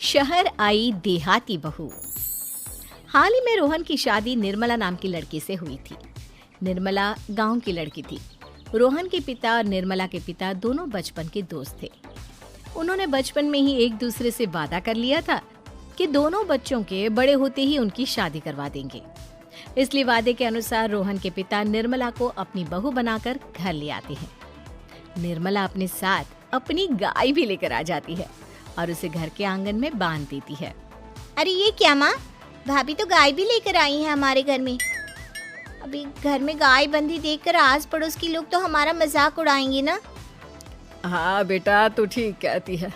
शहर आई देहाती बहू। हाल ही में रोहन की शादी निर्मला नाम की लड़की से हुई थी। निर्मला गांव की लड़की थी। रोहन के पिता और निर्मला के पिता दोनों बचपन के दोस्त थे। उन्होंने बचपन में ही एक दूसरे से वादा कर लिया था कि दोनों बच्चों के बड़े होते ही उनकी शादी करवा देंगे। इसलिए वादे के अनुसार रोहन के पिता निर्मला को अपनी बहू बनाकर घर ले आते हैं। निर्मला अपने साथ अपनी गाय भी लेकर आ जाती है और उसे घर के आंगन में बांध देती है। अरे ये क्या माँ, भाभी तो गाय भी लेकर आई है हमारे घर में। अभी घर में गाय बंधी देखकर आस पड़ोस के लोग तो हमारा मजाक उड़ाएंगे ना। हाँ बेटा, तू ठीक कहती है,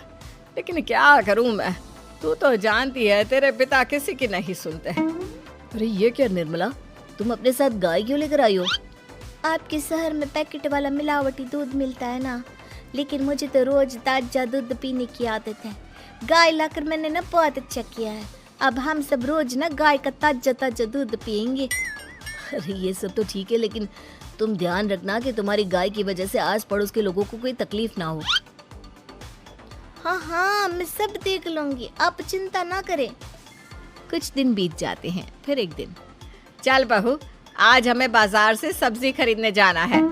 लेकिन क्या करूं मैं, तू तो जानती है तेरे पिता किसी की नहीं सुनते। अरे ये क्या निर्मला, तुम अपने साथ गाय क्यों लेकर आई हो? आपके शहर में पैकेट वाला मिलावटी दूध मिलता है ना, लेकिन मुझे तो रोज ताजा दूध पीने की आदत है। गाय लाकर मैंने ना बहुत अच्छा किया है। अब हम सब रोज ना गाय का ताजा ताजा दूध पियेंगे। अरे ये सब तो ठीक है, लेकिन तुम ध्यान रखना कि तुम्हारी गाय की वजह से आस पड़ोस के लोगों को कोई तकलीफ ना हो। हाँ हाँ, मैं सब देख लूंगी, आप चिंता ना करें। कुछ दिन बीत जाते हैं। फिर एक दिन, चल बहू, आज हमें बाजार से सब्जी खरीदने जाना है।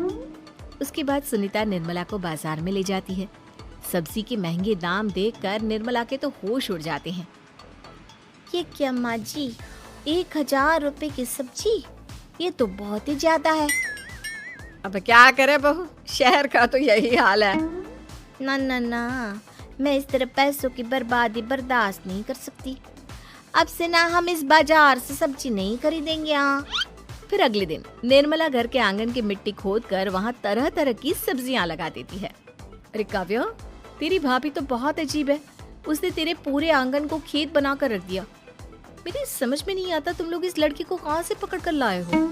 उसके बाद सुनीता निर्मला को बाजार में ले जाती है। सब्जी के महंगे दाम देखकर निर्मला के तो होश उड़ जाते हैं। ये क्या माँ जी, 1000 रुपए की सब्जी, ये तो बहुत ही ज्यादा है। अब क्या करे बहू, शहर का तो यही हाल है। ना ना ना, मैं इस तरह पैसों की बर्बादी बर्दाश्त नहीं कर सकती। अब से ना हम इस बाजार से सब्जी नहीं खरीदेंगे। यहाँ फिर अगले दिन निर्मला घर के आंगन की मिट्टी खोदकर वहाँ तरह तरह की सब्जियाँ लगा देती है। अरे काव्या, तेरी भाभी तो बहुत अजीब है, उसने तेरे पूरे आंगन को खेत बना कर रख दिया। मेरी समझ में नहीं आता तुम लोग इस लड़की को कहाँ से पकड़ कर लाए हो।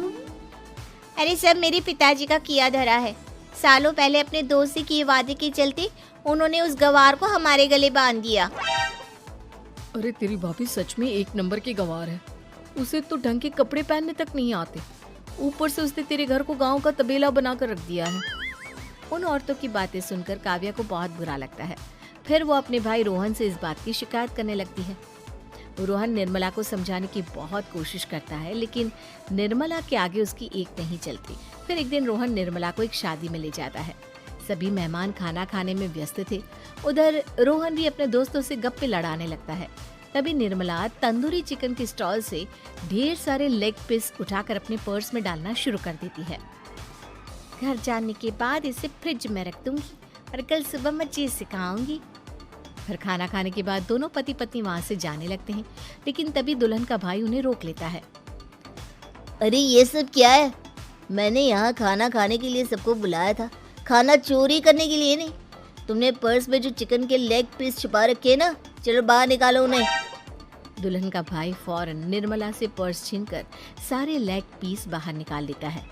अरे सब मेरे पिताजी का किया धरा है। सालों पहले अपने दोस्त से किए वादे के चलते उन्होंने उस गवार को हमारे गले बांध दिया। अरे तेरी भाभी सच में एक नंबर की गवार है। उसे तो ढंग के कपड़े पहनने तक नहीं आते, ऊपर से उसने तेरे घर को गांव का तबेला बनाकर रख दिया है। उन औरतों की बातें सुनकर काव्या को बहुत बुरा लगता है। फिर वो अपने भाई रोहन से इस बात की शिकायत करने लगती है। रोहन निर्मला को समझाने की बहुत कोशिश करता है, लेकिन निर्मला के आगे उसकी एक नहीं चलती। फिर एक दिन रोहन निर्मला को एक शादी में ले जाता है। सभी मेहमान खाना खाने में व्यस्त थे। उधर रोहन भी अपने दोस्तों से गप्पे लड़ाने लगता है। तभी निर्मला तंदूरी चिकन के स्टॉल से ढेर सारे लेग पीस उठाकर अपने पर्स में डालना शुरू कर देती है। घर जाने के बाद इसे फ्रिज में रख दूंगी और कल सुबह मैं चीज सिखाऊंगी। फिर खाना खाने के बाद दोनों पति पत्नी वहाँ से जाने लगते हैं, लेकिन तभी दुल्हन का भाई उन्हें रोक लेता है। अरे ये सब क्या है? मैंने यहाँ खाना खाने के लिए सबको बुलाया था, खाना चोरी करने के लिए नहीं। तुमने पर्स में जो चिकन के लेग पीस छुपा रखे ना, चलो बाहर निकालो उन्हें। दुल्हन का भाई फौरन निर्मला से पर्स छीनकर सारे लेग पीस बाहर निकाल लेता है।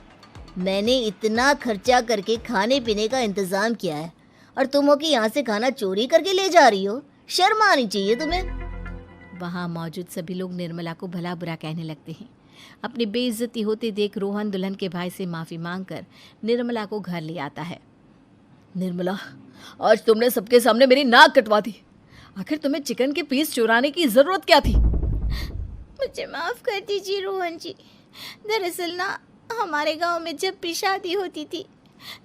मैंने इतना खर्चा करके खाने पीने का इंतजाम किया है और तुम हो कि यहाँ से खाना चोरी करके ले जा रही हो? शर्म आनी चाहिए तुम्हें। वहाँ मौजूद सभी लोग निर्मला को भला बुरा कहने लगते हैं। अपनी बेइज्जती होते देख रोहन दुल्हन के भाई से माफी मांगकर निर्मला को घर ले आता है। निर्मला, आज तुमने सबके सामने मेरी नाक कटवा दी। आखिर तुम्हें चिकन के पीस चुराने की जरूरत क्या थी? मुझे माफ कर दीजिए रोहन जी। दरअसल ना, हमारे गांव में जब भी शादी होती थी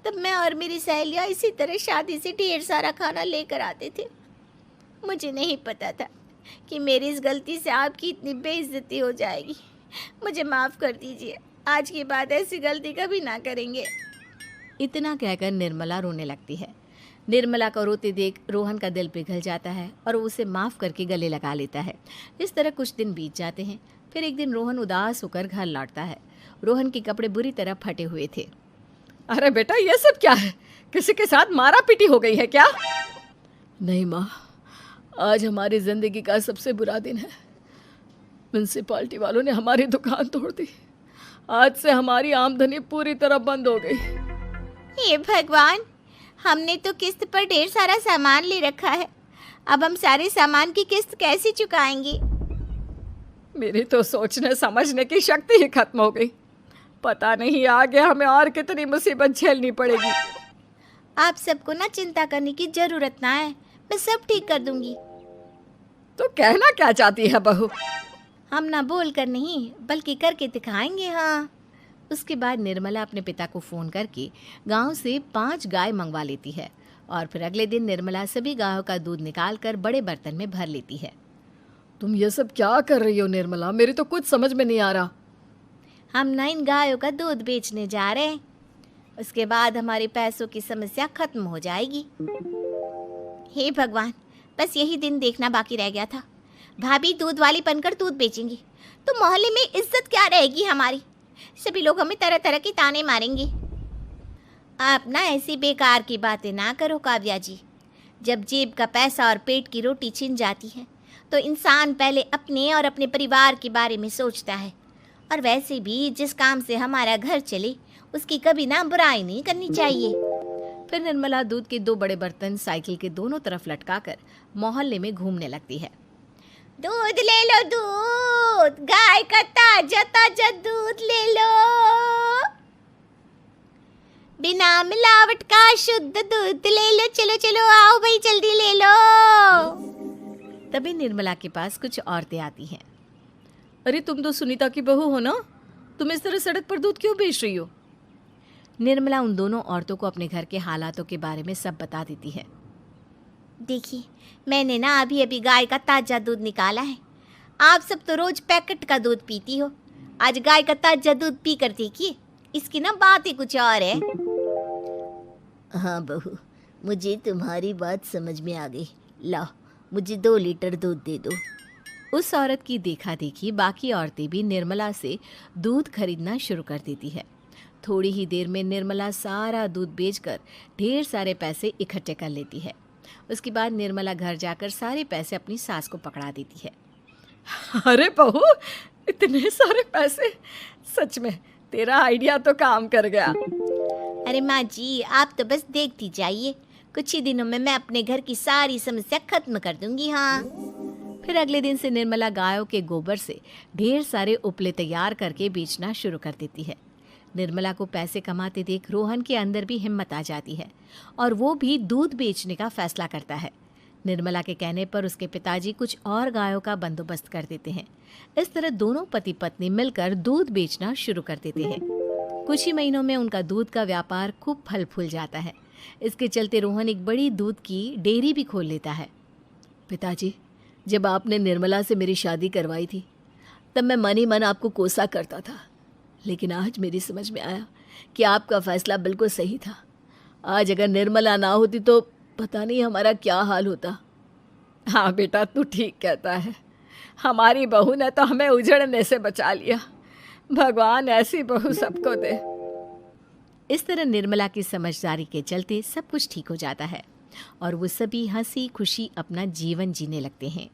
तब मैं और मेरी सहेलियां इसी तरह शादी से ढेर सारा खाना लेकर आते थे। मुझे नहीं पता था कि मेरी इस गलती से आपकी इतनी बेइज्जती हो जाएगी। मुझे माफ कर दीजिए, आज के बाद ऐसी गलती कभी ना करेंगे। इतना कहकर निर्मला रोने लगती है। निर्मला को रोते देख रोहन का दिल पिघल जाता है और उसे माफ करके गले लगा लेता है। इस तरह कुछ दिन बीत जाते हैं। फिर एक दिन रोहन उदास होकर घर लौटता है। रोहन के कपड़े बुरी तरह फटे हुए थे। अरे बेटा, ये सब क्या है? किसी के साथ मारा पीटी हो गई है क्या? नहीं माँ, आज हमारी जिंदगी का सबसे बुरा दिन है। म्युनिसिपालिटी वालों ने हमारी दुकान तोड़ दी। आज से हमारी आमदनी पूरी तरह बंद हो गई। हे भगवान, हमने तो किस्त पर ढेर सारा सामान ले रखा है। अब हम सारे सामान की किस्त कैसे चुकाएंगे? मेरी तो सोचने समझने की शक्ति ही खत्म हो गई। पता नहीं आगे हमें और कितनी मुसीबत झेलनी पड़ेगी। आप सबको ना चिंता करने की जरूरत ना है, मैं सब ठीक कर दूंगी। तो कहना क्या चाहती है बहू? हम ना बोल कर नहीं बल्कि करके दिखाएंगे। हाँ। उसके बाद निर्मला अपने पिता को फ़ोन करके गांव से 5 गाय मंगवा लेती है और फिर अगले दिन निर्मला सभी गायों का दूध निकाल कर बड़े बर्तन में भर लेती है। तुम ये सब क्या कर रही हो निर्मला? मेरी तो कुछ समझ में नहीं आ रहा। हम ना इन गायों का दूध बेचने जा रहे हैं, उसके बाद हमारे पैसों की समस्या खत्म हो जाएगी। हे भगवान, बस यही दिन देखना बाकी रह गया था। भाभी दूध वाली बनकर दूध बेचेंगी तो मोहल्ले में इज्जत क्या रहेगी हमारी? सभी लोग हमें तरह तरह की ताने मारेंगे। आप ना ऐसी बेकार की बातें ना करो काव्या जी। जब जेब का पैसा और पेट की रोटी छिन जाती है तो इंसान पहले अपने और अपने परिवार के बारे में सोचता है। और वैसे भी जिस काम से हमारा घर चले उसकी कभी ना बुराई नहीं करनी चाहिए। फिर निर्मला दूध के 2 बड़े बर्तन साइकिल के दोनों तरफ लटकाकर मोहल्ले में घूमने लगती है। दूध ले लो, दूध, गाय का ताजा ताजा दूध ले लो, बिना मिलावट का शुद्ध दूध ले लो। चलो चलो आओ भाई, जल्दी ले लो। तभी निर्मला के पास कुछ औरतें आती हैं। अरे तुम तो सुनीता की बहू हो ना, तुम इस तरह सड़क पर दूध क्यों बेच रही हो? निर्मला उन दोनों औरतों को अपने घर के हालातों के बारे में सब बता देती है। देखिए, मैंने ना अभी अभी गाय का ताजा दूध निकाला है। आप सब तो रोज पैकेट का दूध पीती हो, आज गाय का ताजा दूध पी कर देखिए, इसकी ना बात ही कुछ और है। हाँ बहू, मुझे तुम्हारी बात समझ में आ गई। लाओ, मुझे 2 लीटर दूध दे दो। उस औरत की देखा देखी बाकी औरतें भी निर्मला से दूध खरीदना शुरू कर देती है। थोड़ी ही देर में निर्मला सारा दूध बेचकर ढेर सारे पैसे इकट्ठे कर लेती है। उसके बाद निर्मला घर जाकर सारे पैसे अपनी सास को पकड़ा देती है। अरे बहू, इतने सारे पैसे! सच में तेरा आइडिया तो काम कर गया। अरे माँ जी, आप तो बस देखती जाइए, कुछ ही दिनों में मैं अपने घर की सारी समस्या खत्म कर दूंगी। हाँ। फिर अगले दिन से निर्मला गायों के गोबर से ढेर सारे उपले तैयार करके बेचना शुरू कर देती है। निर्मला को पैसे कमाते देख रोहन के अंदर भी हिम्मत आ जाती है और वो भी दूध बेचने का फैसला करता है। निर्मला के कहने पर उसके पिताजी कुछ और गायों का बंदोबस्त कर देते हैं। इस तरह दोनों पति पत्नी मिलकर दूध बेचना शुरू कर देते हैं। कुछ ही महीनों में उनका दूध का व्यापार खूब फल फूल जाता है। इसके चलते रोहन एक बड़ी दूध की डेयरी भी खोल लेता है। पिताजी, जब आपने निर्मला से मेरी शादी करवाई थी तब मैं मन ही मन आपको कोसा करता था, लेकिन आज मेरी समझ में आया कि आपका फैसला बिल्कुल सही था। आज अगर निर्मला ना होती तो पता नहीं हमारा क्या हाल होता। हाँ बेटा, तू ठीक कहता है। हमारी बहू ने तो हमें उजड़ने से बचा लिया। भगवान ऐसी बहू सबको दे। इस तरह निर्मला की समझदारी के चलते सब कुछ ठीक हो जाता है और वो सभी हंसी खुशी अपना जीवन जीने लगते हैं।